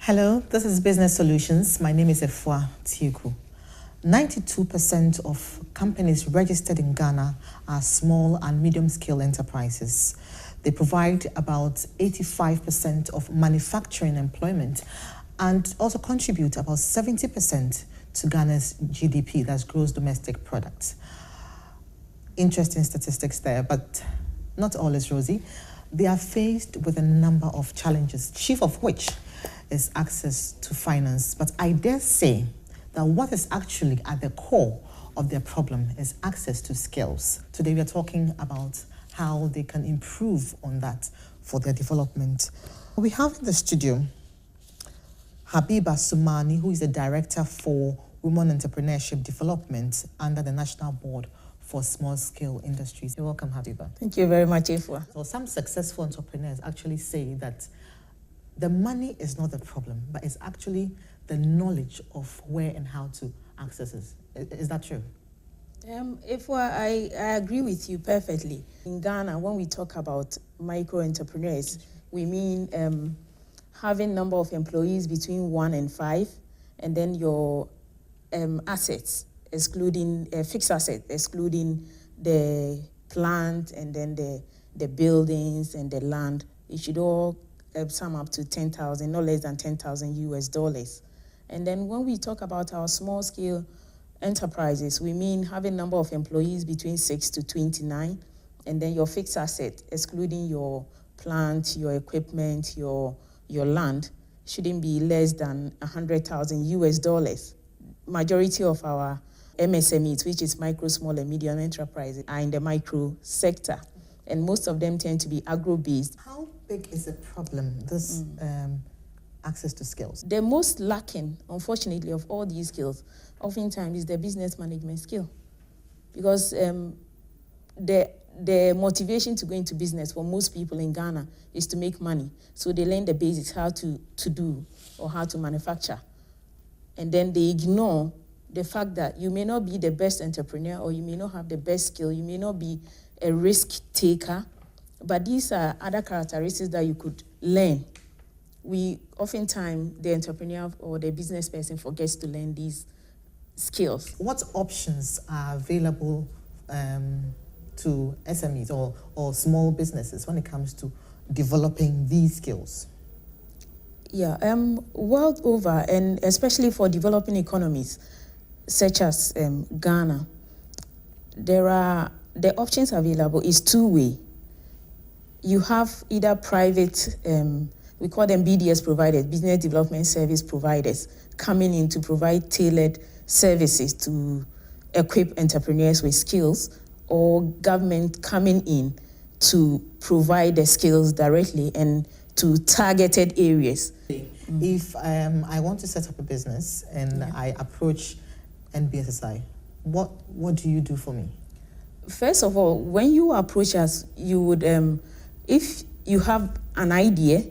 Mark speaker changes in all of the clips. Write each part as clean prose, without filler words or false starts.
Speaker 1: Hello, this is Business Solutions. My name is Efua Tieku. 92% of companies registered in Ghana are small and medium-scale enterprises. They provide about 85% of manufacturing employment and also contribute about 70% to Ghana's GDP, that's gross domestic product. Interesting statistics there, but not all is rosy. They are faced with a number of challenges, chief of which is access to finance. But I dare say that what is actually at the core of their problem is access to skills. Today we are talking about how they can improve on that for their development. We have in the studio Habiba Sumani, who is the Director for Women Entrepreneurship Development under the National Board for Small-Scale Industries. You're welcome, Habiba.
Speaker 2: Thank you very much, Efua.
Speaker 1: So some successful entrepreneurs actually say that the money is not the problem, but it's actually the knowledge of where and how to access it. Is that true?
Speaker 2: Efua, I agree with you perfectly. In Ghana, when we talk about micro-entrepreneurs, we mean having number of employees between 1 and 5, and then your assets, excluding fixed assets, excluding the plant and then the buildings and the land. It should all sum up to 10,000, no less than 10,000 US dollars. And then when we talk about our small scale enterprises, we mean having number of employees between 6 to 29, and then your fixed asset, excluding your plant, your equipment, your land, shouldn't be less than 100,000 US dollars. Majority of our MSMEs, which is micro, small, and medium enterprises, are in the micro sector, and most of them tend to be agro-based.
Speaker 1: How big is the problem, this access to skills?
Speaker 2: The most lacking, unfortunately, of all these skills, oftentimes is the business management skill. Because the motivation to go into business for most people in Ghana is to make money. So they learn the basics, how to do or how to manufacture. And then they ignore the fact that you may not be the best entrepreneur, or you may not have the best skill, you may not be a risk taker, but these are other characteristics that you could learn. We oftentimes, the entrepreneur or the business person forgets to learn these skills.
Speaker 1: What options are available to SMEs or small businesses when it comes to developing these skills?
Speaker 2: Yeah, world over, and especially for developing economies such as Ghana, the options available is two-way. You have either private, we call them BDS providers, business development service providers, coming in to provide tailored services to equip entrepreneurs with skills, or government coming in to provide the skills directly and to targeted areas.
Speaker 1: If I want to set up a business and I approach NBSSI, what do you do for me?
Speaker 2: First of all, when you approach us, you would, if you have an idea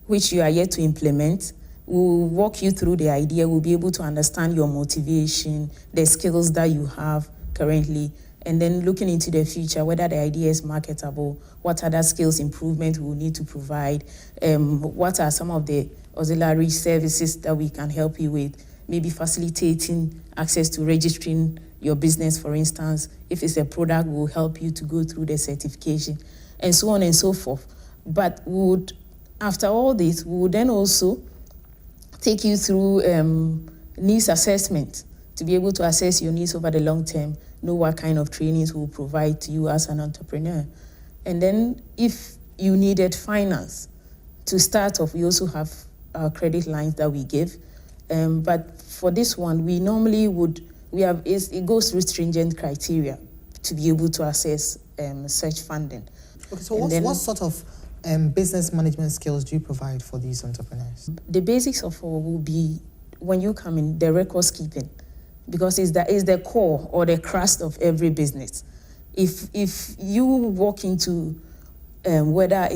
Speaker 2: which you are yet to implement, we'll walk you through the idea. We'll be able to understand your motivation, the skills that you have currently, and then looking into the future, whether the idea is marketable, what other skills improvement we will need to provide, what are some of the auxiliary services that we can help you with, maybe facilitating access to registering your business, for instance. If it's a product, we'll help you to go through the certification, and so on and so forth. But after all this, we would then also take you through needs assessment to be able to assess your needs over the long term, know what kind of trainings we'll provide to you as an entrepreneur. And then if you needed finance to start off, we also have credit lines that we give. But for this one, we normally it goes through stringent criteria to be able to assess such funding.
Speaker 1: Okay, so what sort of business management skills do you provide for these entrepreneurs?
Speaker 2: The basics of all will be, when you come in, the records keeping, because it's the core or the crust of every business. If you walk into whether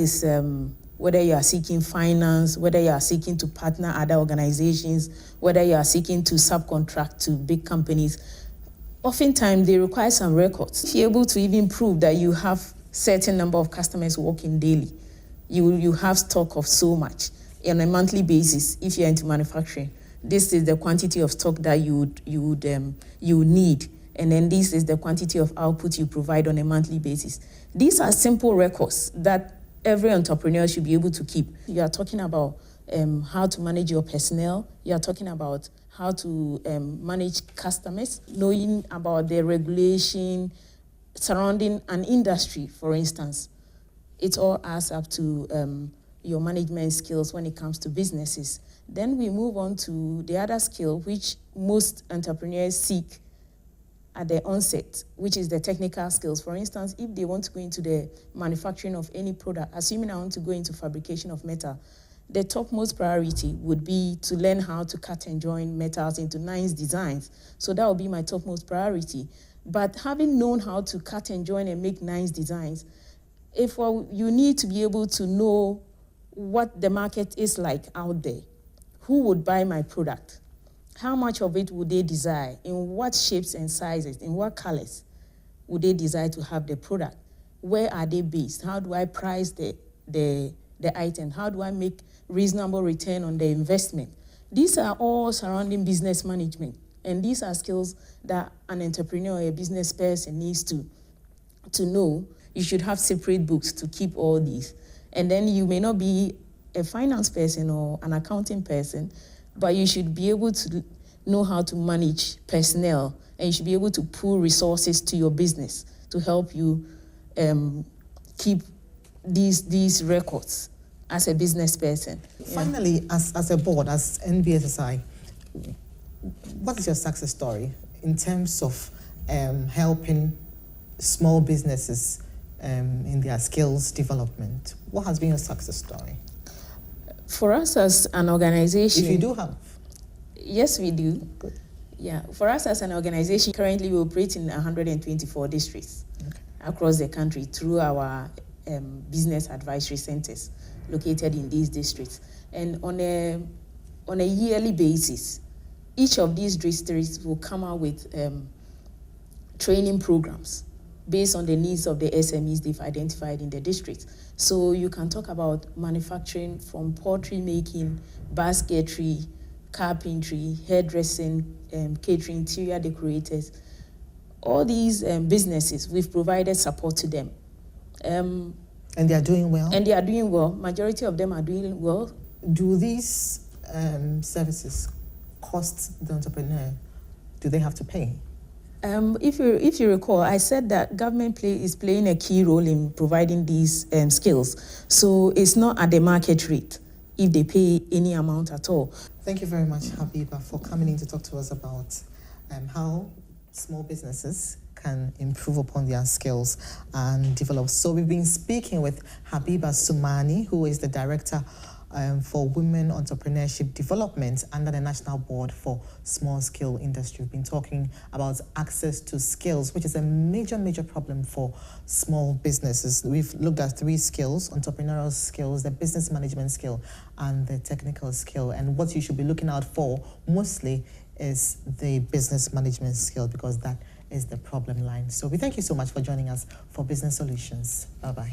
Speaker 2: you are seeking finance, whether you are seeking to partner other organizations, whether you are seeking to subcontract to big companies, oftentimes they require some records. If you're able to even prove that you have certain number of customers working daily, you have stock of so much. on a monthly basis if you're into manufacturing. This is the quantity of stock that you would need, and then this is the quantity of output you provide on a monthly basis. These are simple records that every entrepreneur should be able to keep. You are talking about how to manage your personnel. You are talking about how to manage customers, knowing about the regulation surrounding an industry, for instance. It all adds up to your management skills when it comes to businesses. Then we move on to the other skill which most entrepreneurs seek at the onset, which is the technical skills. For instance, if they want to go into the manufacturing of any product, assuming I want to go into fabrication of metal, the topmost priority would be to learn how to cut and join metals into nice designs. So that would be my topmost priority. But having known how to cut and join and make nice designs, you need to be able to know what the market is like out there. Who would buy my product? How much of it would they desire? In what shapes and sizes? In what colors would they desire to have the product? Where are they based? How do I price the item? How do I make reasonable return on the investment? These are all surrounding business management. And these are skills that an entrepreneur or a business person needs to know. You should have separate books to keep all these. And then you may not be a finance person or an accounting person, but you should be able to know how to manage personnel, and you should be able to pool resources to your business to help you keep these records as a business person.
Speaker 1: Finally, as a board, as NBSSI, what is your success story in terms of helping small businesses in their skills development? What has been your success story?
Speaker 2: For us as an organization...
Speaker 1: If you do have.
Speaker 2: Yes, we do.
Speaker 1: Good.
Speaker 2: Yeah, for us as an organization, currently we operate in 124 districts across the country through our business advisory centers located in these districts. And on a yearly basis, each of these districts will come out with training programs based on the needs of the SMEs they've identified in the district. So you can talk about manufacturing from pottery making, basketry, carpentry, hairdressing, catering, interior decorators. All these businesses, we've provided support to them.
Speaker 1: And they are doing well?
Speaker 2: And they are doing well. Majority of them are doing well.
Speaker 1: Do these services cost the entrepreneur? Do they have to pay?
Speaker 2: If you recall, I said that government is playing a key role in providing these skills. So it's not at the market rate if they pay any amount at all.
Speaker 1: Thank you very much, Habiba, for coming in to talk to us about how small businesses can improve upon their skills and develop. So we've been speaking with Habiba Sumani, who is the Director for Women Entrepreneurship Development under the National Board for Small Scale Industry. We've been talking about access to skills, which is a major, major problem for small businesses. We've looked at 3 skills: entrepreneurial skills, the business management skill, and the technical skill. And what you should be looking out for mostly is the business management skill, because that is the problem line. So we thank you so much for joining us for Business Solutions. Bye-bye.